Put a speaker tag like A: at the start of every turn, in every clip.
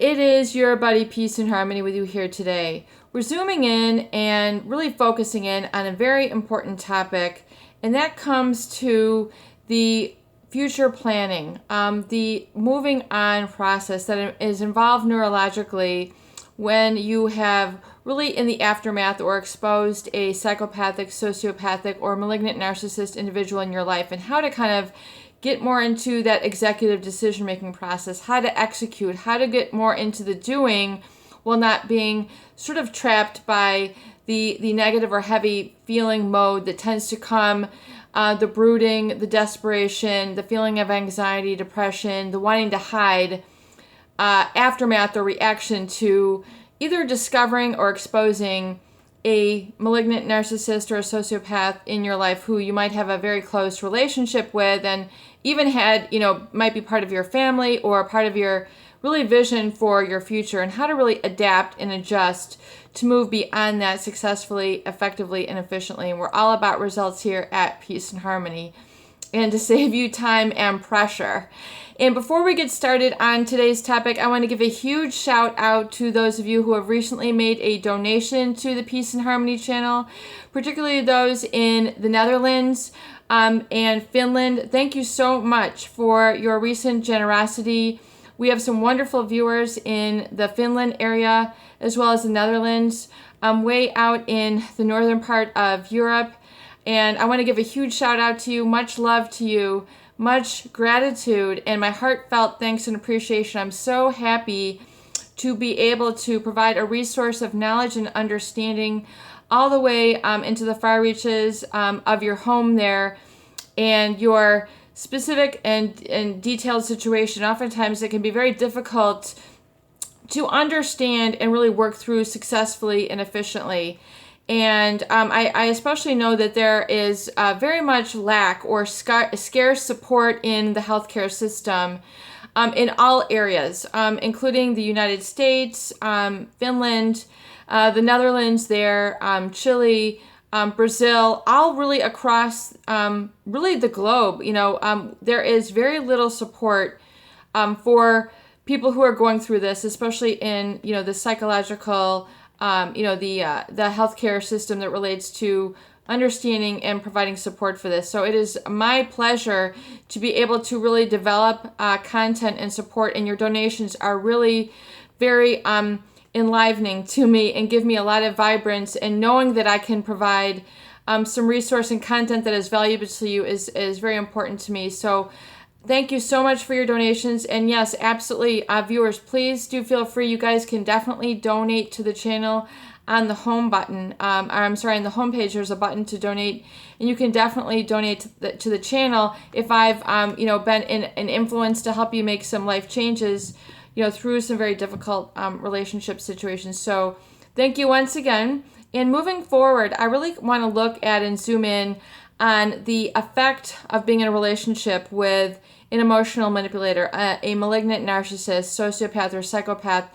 A: it is your buddy Peace and Harmony with you here today. We're zooming in and really focusing in on a very important topic, and that comes to the future planning, the moving on process that is involved neurologically when you have really in the aftermath or exposed a psychopathic, sociopathic, or malignant narcissist individual in your life, and how to kind of get more into that executive decision-making process, how to execute, how to get more into the doing while not being sort of trapped by the negative or heavy feeling mode that tends to come, the brooding, the desperation, the feeling of anxiety, depression, the wanting to hide, aftermath or reaction to either discovering or exposing a malignant narcissist or a sociopath in your life who you might have a very close relationship with and even had, might be part of your family or part of your really vision for your future, and how to really adapt and adjust to move beyond that successfully, effectively, and efficiently. And we're all about results here at Peace and Harmony, and to save you time and pressure. And before we get started on today's topic, I want to give a huge shout out to those of you who have recently made a donation to the Peace and Harmony channel, particularly those in the Netherlands and Finland. Thank you so much for your recent generosity. We have some wonderful viewers in the Finland area as well as the Netherlands, way out in the northern part of Europe. And I want to give a huge shout out to you, much love to you, much gratitude, and my heartfelt thanks and appreciation. I'm so happy to be able to provide a resource of knowledge and understanding all the way into the far reaches of your home there and your specific and detailed situation. Oftentimes it can be very difficult to understand and really work through successfully and efficiently. And I especially know that there is very much lack or scarce support in the healthcare system in all areas, including the United States, Finland, the Netherlands there, Chile, Brazil, all really across really the globe. There is very little support for people who are going through this, especially in the psychological the healthcare system that relates to understanding and providing support for this. So it is my pleasure to be able to really develop content and support, and your donations are really very enlivening to me and give me a lot of vibrance, and knowing that I can provide some resource and content that is valuable to you is very important to me. So thank you so much for your donations. And yes, absolutely, viewers, please do feel free. You guys can definitely donate to the channel on the home button. On the homepage, there's a button to donate, and you can definitely donate to the channel if I've, been an influence to help you make some life changes, through some very difficult relationship situations. So thank you once again. And moving forward, I really want to look at and zoom in on the effect of being in a relationship with an emotional manipulator, a malignant narcissist, sociopath, or psychopath,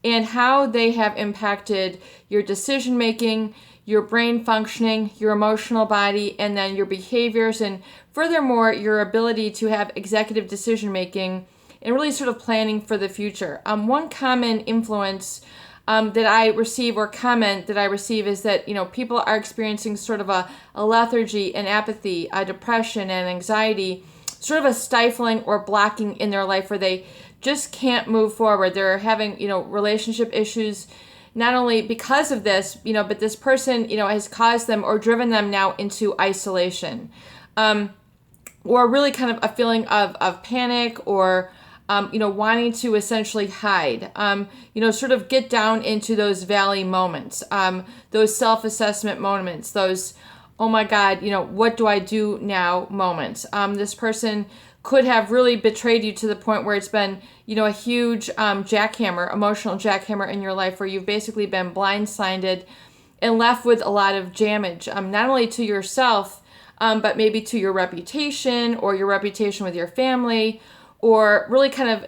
A: and how they have impacted your decision making, your brain functioning, your emotional body, and then your behaviors, and furthermore, your ability to have executive decision making and really sort of planning for the future. One common influence that I receive, or comment that I receive, is that people are experiencing sort of a lethargy and apathy, a depression and anxiety, sort of a stifling or blocking in their life where they just can't move forward. They're having relationship issues, not only because of this, but this person has caused them or driven them now into isolation, or really kind of a feeling of panic, or wanting to essentially hide, sort of get down into those valley moments, those self-assessment moments, those, oh my God, what do I do now moments. This person could have really betrayed you to the point where it's been, a huge jackhammer, emotional jackhammer in your life, where you've basically been blindsided and left with a lot of damage, not only to yourself, but maybe to your reputation or your reputation with your family, or really kind of,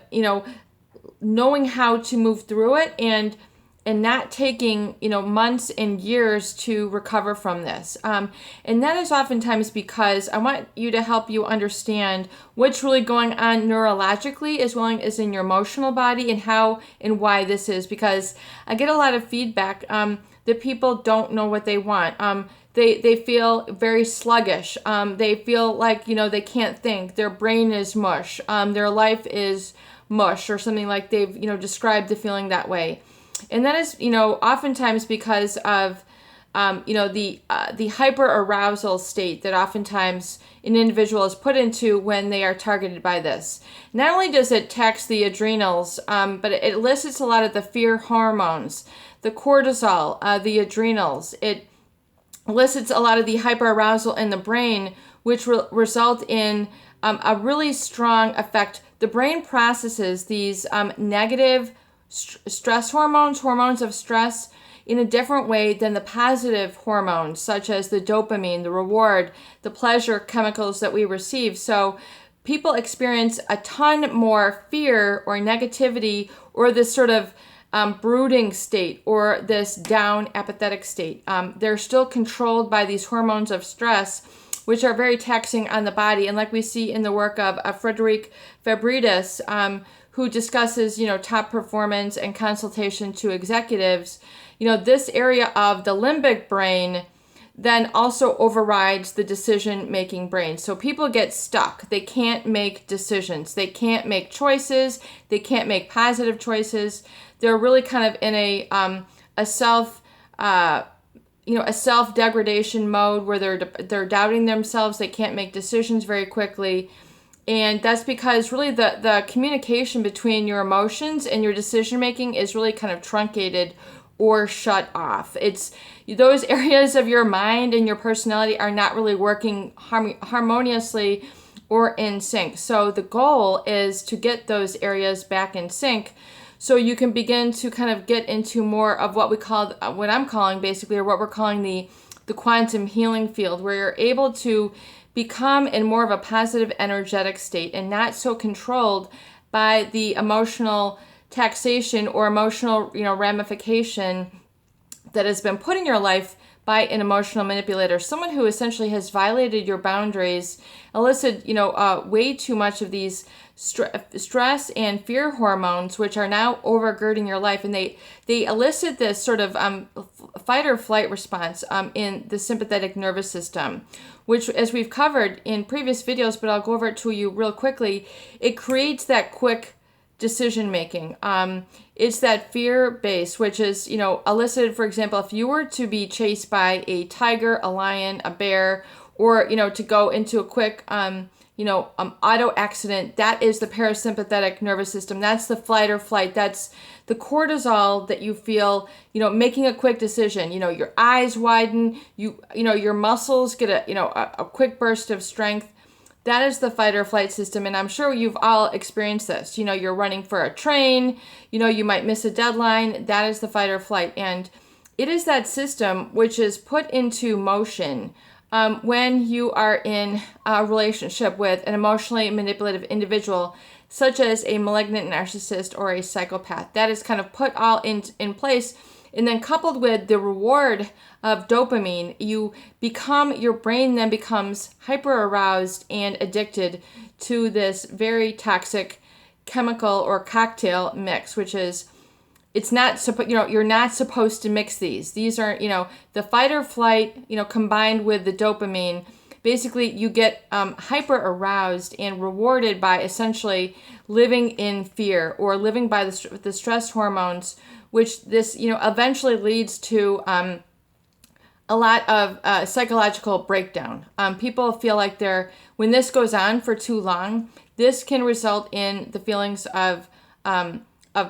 A: knowing how to move through it and and not taking, months and years to recover from this. And that is oftentimes because I want you to help you understand what's really going on neurologically as well as in your emotional body, and how and why this is. Because I get a lot of feedback that people don't know what they want. They feel very sluggish. They feel like, they can't think. Their brain is mush. Their life is mush, or something like they've, described the feeling that way. And that is, oftentimes because of, the hyper arousal state that oftentimes an individual is put into when they are targeted by this. Not only does it tax the adrenals, but it elicits a lot of the fear hormones, the cortisol, the adrenals. It elicits a lot of the hyperarousal in the brain, which will result in a really strong effect. The brain processes these negative stress hormones of stress, in a different way than the positive hormones, such as the dopamine, the reward, the pleasure chemicals that we receive. So people experience a ton more fear or negativity, or this sort of brooding state, or this down apathetic state. They're still controlled by these hormones of stress, which are very taxing on the body. And like we see in the work of Frederic Fabridis, who discusses, top performance and consultation to executives, this area of the limbic brain then also overrides the decision-making brain. So people get stuck. They can't make decisions. They can't make choices. They can't make positive choices. They're really kind of in a self-degradation mode where they're doubting themselves. They can't make decisions very quickly. And that's because really the communication between your emotions and your decision-making is really kind of truncated or shut off. It's those areas of your mind and your personality are not really working harmoniously or in sync. So the goal is to get those areas back in sync, so you can begin to kind of get into more of what I'm calling basically, or what we're calling the quantum healing field, where you're able to become in more of a positive energetic state and not so controlled by the emotional taxation or emotional, ramification that has been put in your life by an emotional manipulator, someone who essentially has violated your boundaries, elicited, way too much of these stress and fear hormones, which are now overgirding your life. And they elicit this sort of fight or flight response in the sympathetic nervous system, which, as we've covered in previous videos, but I'll go over it to you real quickly, it creates that quick decision making. It's that fear base, which is, elicited, for example, if you were to be chased by a tiger, a lion, a bear, or, to go into a quick, auto accident, that is the parasympathetic nervous system. That's the flight or flight. That's the cortisol that you feel, making a quick decision. Your eyes widen, your muscles get a quick burst of strength. That is the fight or flight system, and I'm sure you've all experienced this. You're running for a train, you might miss a deadline. That is the fight or flight, and it is that system which is put into motion when you are in a relationship with an emotionally manipulative individual, such as a malignant narcissist or a psychopath. That is kind of put all in place. And then coupled with the reward of dopamine, your brain then becomes hyper aroused and addicted to this very toxic chemical or cocktail mix, which is, you're not supposed to mix these. These are, the fight or flight, combined with the dopamine. Basically, you get hyper aroused and rewarded by essentially living in fear or living by the stress hormones, which this, eventually leads to a lot of psychological breakdown. People feel like when this goes on for too long, this can result in the feelings of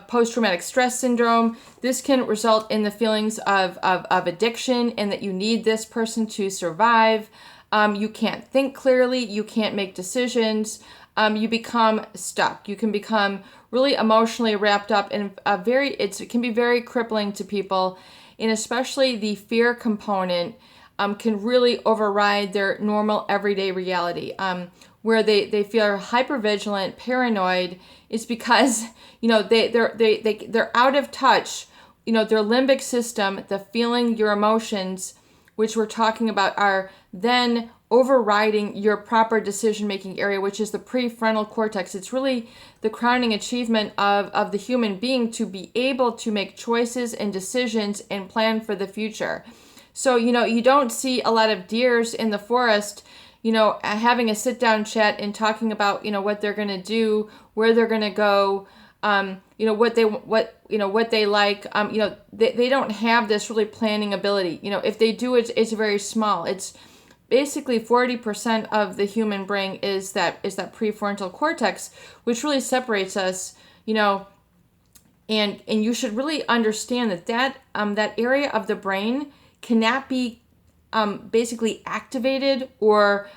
A: post-traumatic stress syndrome. This can result in the feelings of addiction, and that you need this person to survive. You can't think clearly. You can't make decisions. You become stuck. You can become really emotionally wrapped up in it can be very crippling to people, and especially the fear component can really override their normal everyday reality, where they feel hypervigilant, paranoid. It's because they're out of touch their limbic system, the feeling, your emotions, which we're talking about, are then overriding your proper decision-making area, which is the prefrontal cortex. It's really the crowning achievement of the human being to be able to make choices and decisions and plan for the future. So, you don't see a lot of deers in the forest, having a sit-down chat and talking about, what they're going to do, where they're going to go, what they like. They don't have this really planning ability. If they do, it's very small. It's basically 40% of the human brain is that prefrontal cortex, which really separates us, and you should really understand that area of the brain cannot be basically activated or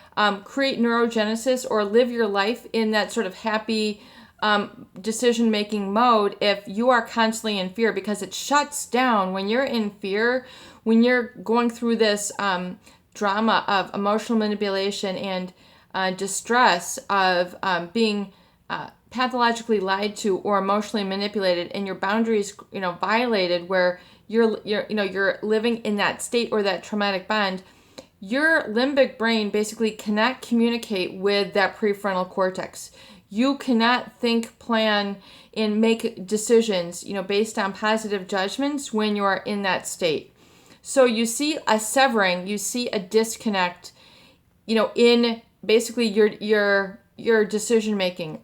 A: create neurogenesis or live your life in that sort of happy decision-making mode if you are constantly in fear, because it shuts down when you're in fear, when you're going through this drama of emotional manipulation and distress of being pathologically lied to or emotionally manipulated, and your boundaries violated, where you're living in that state or that traumatic bond. Your limbic brain basically cannot communicate with that prefrontal cortex. You cannot think, plan, and make decisions, based on positive judgments when you are in that state. So you see a severing, you see a disconnect, in basically your decision making.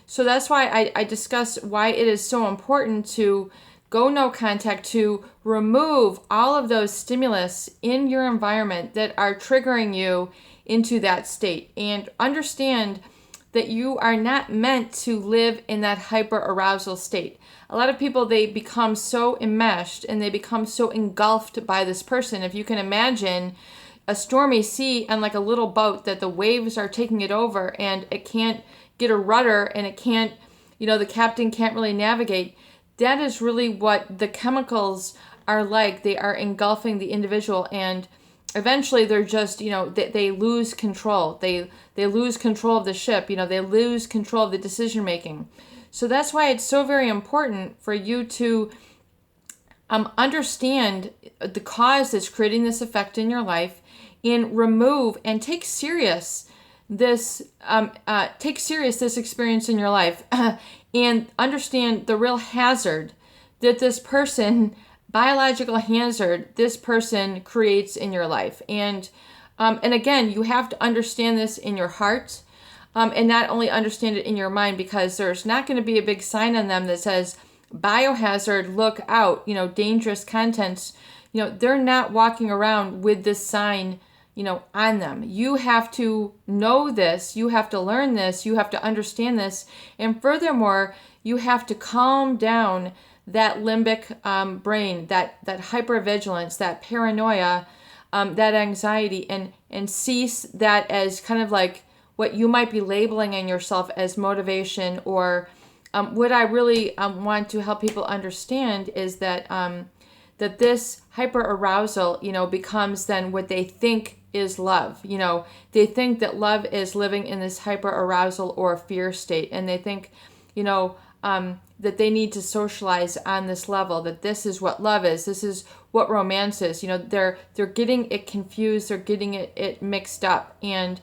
A: So that's why I discuss why it is so important to go no contact, to remove all of those stimulus in your environment that are triggering you into that state, and understand that you are not meant to live in that hyper arousal state. A lot of people, they become so enmeshed and they become so engulfed by this person. If you can imagine a stormy sea and like a little boat that the waves are taking it over and it can't get a rudder and it can't, the captain can't really navigate. That is really what the chemicals are like. They are engulfing the individual, and eventually they're just, they lose control. They lose control of the ship, they lose control of the decision making. So that's why it's so very important for you to understand the cause that's creating this effect in your life, and remove and take serious this experience in your life, and understand the real hazard that this person, biological hazard, this person creates in your life. And again, you have to understand this in your heart, and not only understand it in your mind, because there's not going to be a big sign on them that says biohazard, look out, dangerous contents. They're not walking around with this sign, on them. You have to know this, you have to learn this, you have to understand this, and furthermore, you have to calm down that limbic brain, that hypervigilance, that paranoia, that anxiety, and cease that as kind of like what you might be labeling in yourself as motivation. Or what I really want to help people understand is that that this hyper arousal, becomes then what they think is love. They think that love is living in this hyper arousal or fear state, and they think, that they need to socialize on this level, that this is what love is, this is what romance is. They're getting it confused, they're getting it mixed up, and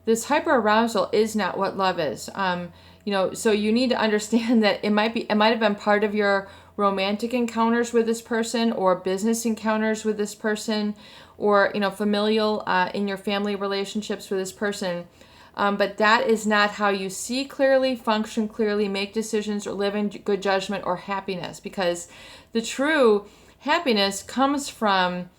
A: this hyper arousal is not what love is. So you need to understand that it might have been part of your romantic encounters with this person, or business encounters with this person, or familial in your family relationships with this person. But that is not how you see clearly, function clearly, make decisions, or live in good judgment or happiness. Because the true happiness comes from,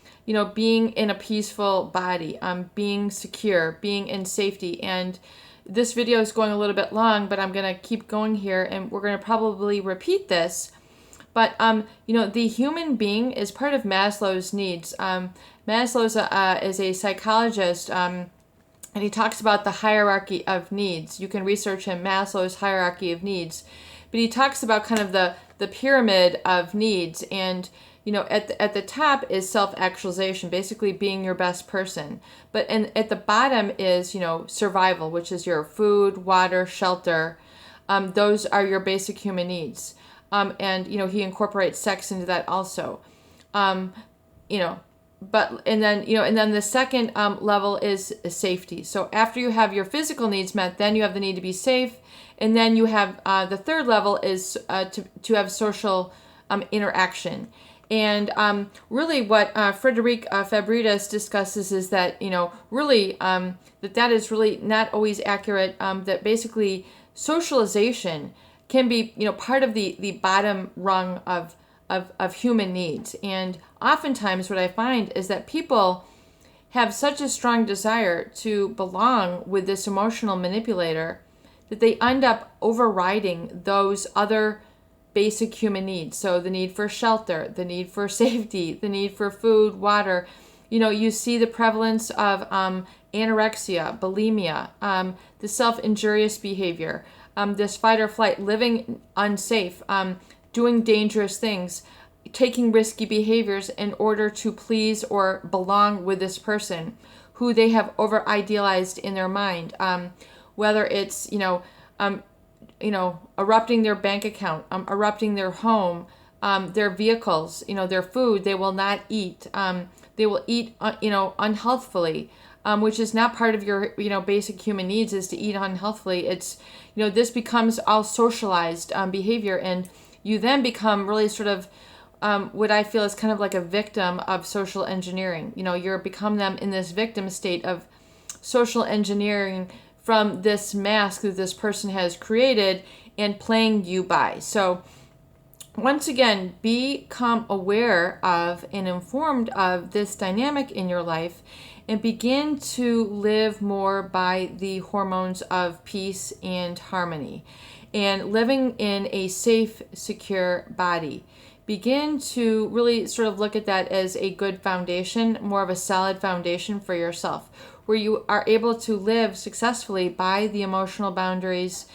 A: being in a peaceful body, being secure, being in safety. And this video is going a little bit long, but I'm going to keep going here, and we're going to probably repeat this. But, the human being is part of Maslow's needs. Maslow is a psychologist, and he talks about the hierarchy of needs. You can research him, Maslow's hierarchy of needs. But he talks about kind of the pyramid of needs. And, at the top is self-actualization, basically being your best person. But at the bottom is, survival, which is your food, water, shelter. Those are your basic human needs. And, he incorporates sex into that also. You know, and then the second level is safety. So after you have your physical needs met, then you have the need to be safe. And then you have the third level is to have social interaction. And really what Frederic Fabridas discusses is that, really that is really not always accurate, that basically socialization can be, part of the bottom rung of human needs. And oftentimes what I find is that people have such a strong desire to belong with this emotional manipulator that they end up overriding those other basic human needs. So the need for shelter, the need for safety, the need for food, water. You see the prevalence of anorexia, bulimia, the self-injurious behavior, this fight or flight, living unsafe, doing dangerous things, taking risky behaviors in order to please or belong with this person who they have over-idealized in their mind. Whether it's, erupting their bank account, erupting their home, their vehicles, their food, they will not eat. They will eat, unhealthfully, which is not part of your, basic human needs is to eat unhealthily. It's, this becomes all socialized behavior, and you then become really sort of what I feel is kind of like a victim of social engineering. You're become them in this victim state of social engineering from this mask that this person has created and playing you by. So once again, become aware of and informed of this dynamic in your life and begin to live more by the hormones of peace and harmony and living in a safe, secure body. Begin to really sort of look at that as a good foundation, more of a solid foundation for yourself, where you are able to live successfully by the emotional boundaries,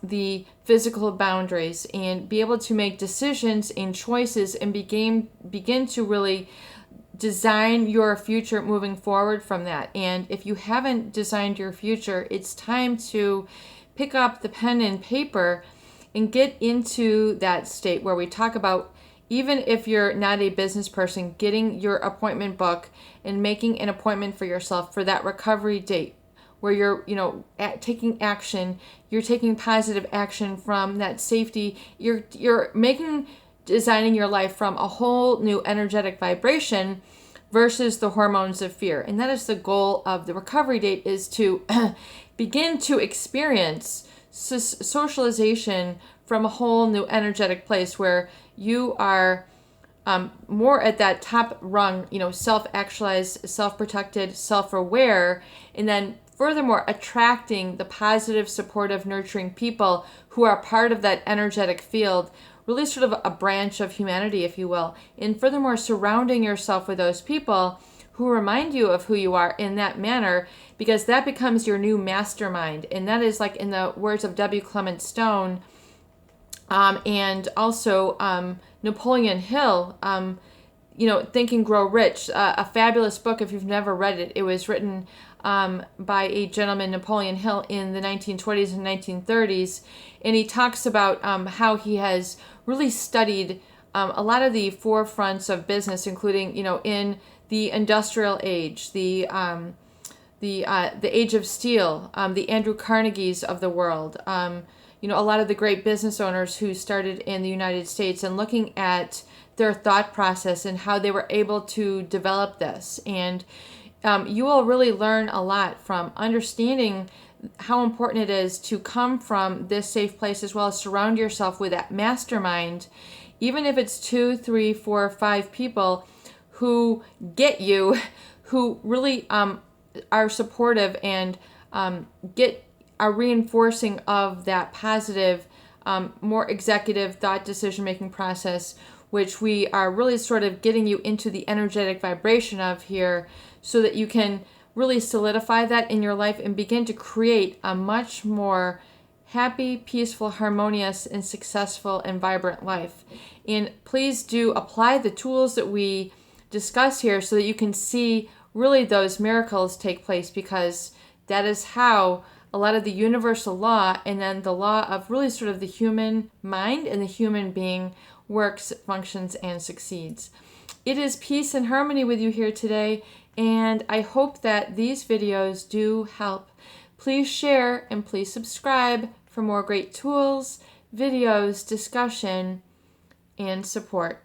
A: the physical boundaries, and be able to make decisions and choices and begin to really design your future moving forward from that. And if you haven't designed your future, it's time to pick up the pen and paper and get into that state where we talk about, even if you're not a business person, getting your appointment book and making an appointment for yourself for that recovery date where you're, taking action, you're taking positive action from that safety, you're designing your life from a whole new energetic vibration versus the hormones of fear. And that is the goal of the recovery date, is to begin to experience socialization from a whole new energetic place where you are more at that top rung, self-actualized, self-protected, self-aware, and then furthermore attracting the positive, supportive, nurturing people who are part of that energetic field, really sort of a branch of humanity, if you will. And furthermore, surrounding yourself with those people who remind you of who you are in that manner, because that becomes your new mastermind. And that is, like in the words of W. Clement Stone, and also Napoleon Hill, Think and Grow Rich, a fabulous book if you've never read it. It was written by a gentleman, Napoleon Hill, in the 1920s and 1930s, and he talks about how he has really studied a lot of the forefronts of business, including, in the industrial age, the age of steel, the Andrew Carnegies of the world, a lot of the great business owners who started in the United States, and looking at their thought process and how they were able to develop this. And you will really learn a lot from understanding how important it is to come from this safe place, as well as surround yourself with that mastermind, even if it's 2, 3, 4, 5 people who get you, who really are supportive and are reinforcing of that positive, more executive thought decision-making process, which we are really sort of getting you into the energetic vibration of here, so that you can really solidify that in your life and begin to create a much more happy, peaceful, harmonious, and successful and vibrant life. And please do apply the tools that we discuss here so that you can see really those miracles take place, because that is how a lot of the universal law, and then the law of really sort of the human mind and the human being works, functions, and succeeds. It is peace and harmony with you here today, and I hope that these videos do help. Please share and please subscribe for more great tools, videos, discussion, and support.